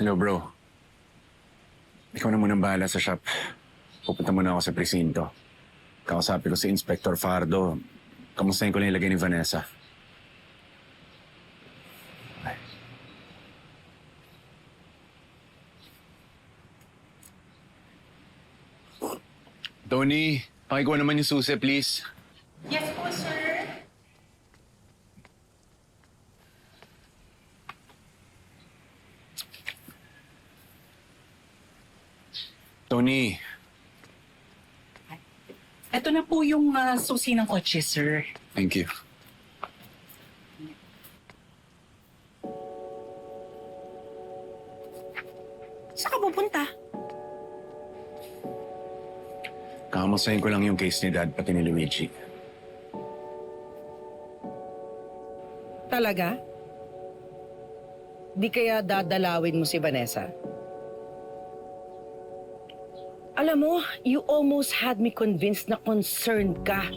Hello, bro. Ikaw na munang bahala sa shop. Pupunta muna ako sa presinto. Kausapin ko si Inspector Fardo. Kamustahin ko lang ilagay ni Vanessa. Ay. Tony, pakikuha naman yung susi, please. Yes po, sir. Tony, Ito na po yung susi ng kotse, sir. thank you. Saan ka pupunta? Kakamustahin ko lang yung case ni Dad pati ni Luigi. Talaga? Di kaya dadalawin mo si Vanessa? Alam mo, you almost had me convinced na concerned ka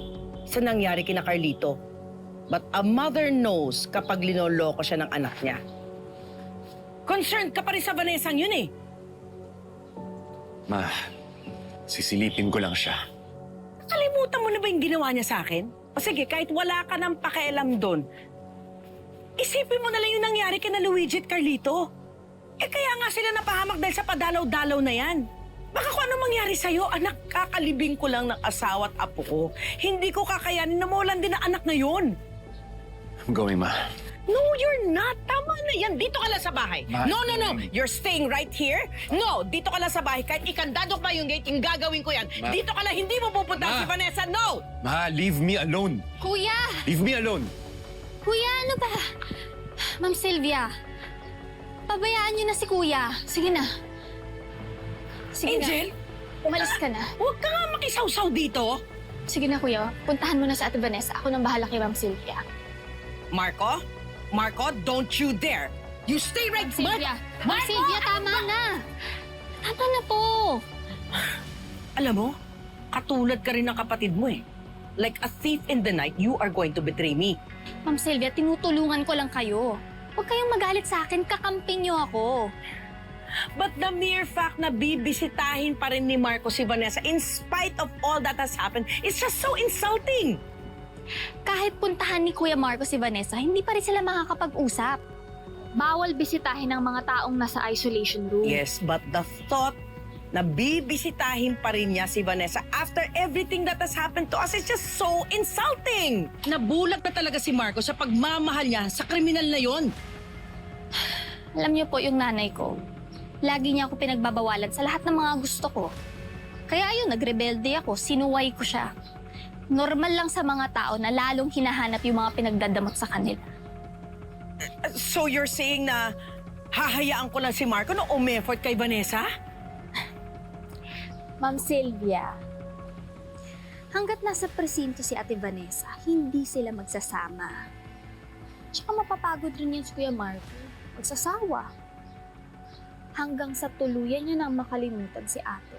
sa nangyari kina Carlito. But a mother knows kapag linoloko siya ng anak niya. Concerned ka pa rin sa Vanessa yun eh. Ma, sisilipin ko lang siya. Nakalimutan mo na ba yung ginawa niya sa akin? O sige, kahit wala ka ng pakialam doon, isipin mo na lang yung nangyari kina Luigi at Carlito. Eh kaya nga sila napahamak dahil sa padalaw-dalaw na yan. Baka kung ano mangyari sa'yo, anak, kakalibing ko lang ng asawa at apo ko. Hindi ko kakayanin na mawalan din ang anak na yun. I'm going, Ma. No, you're not. Tama na yan. Dito ka lang sa bahay. Ma- No. You're staying right here? No, dito ka lang sa bahay. Kahit ikandadok pa yung gate, yung gagawin ko yan. Ma- Dito ka lang, hindi mo pupunta Ma- si Vanessa. No! Ma, leave me alone. Kuya! Leave me alone. Kuya, ano ba? Ma'am Sylvia, pabayaan niyo na si Kuya. Sige na. Sige Angel? na. Umalis ka na. Huwag ka nga makisawsaw dito. Sige na, Kuya. Puntahan mo na sa Ate Vanessa. Ako nang bahala kay Ma'am Sylvia. Marco? Marco, don't you dare! You stay right... Ma'am Sylvia! Ma'am Sylvia, tama na! Tama na po! Alam mo, katulad ka rin ng kapatid mo eh. Like a thief in the night, you are going to betray me. Ma'am Sylvia, tinutulungan ko lang kayo. Huwag kayong magalit sa akin. Kakamping niyo ako. But the mere fact na bibisitahin pa rin ni Marco si Vanessa in spite of all that has happened is just so insulting. Kahit puntahan ni Kuya Marco si Vanessa, hindi pa rin sila makakapag-usap. Bawal bisitahin ng mga taong nasa isolation room. Yes, but the thought na bibisitahin pa rin niya si Vanessa after everything that has happened to us is just so insulting. Nabulag na talaga si Marco sa pagmamahal niya sa kriminal na yon. Alam niyo po yung nanay ko, lagi niya ako pinagbabawalan sa lahat ng mga gusto ko. Kaya ayun, nagrebelde ako, sinuway ko siya. Normal lang sa mga tao na lalong hinahanap yung mga pinagdadamot sa kanila. So you're saying na hahayaan ko lang si Marco na umeffort kay Vanessa? Ma'am Sylvia, hanggat nasa presinto si Ate Vanessa, hindi sila magsasama. Tsaka mapapagod rin yan si Kuya Marco. Magsasawa. Hanggang sa tuluyan niya nang makalimutan si ate.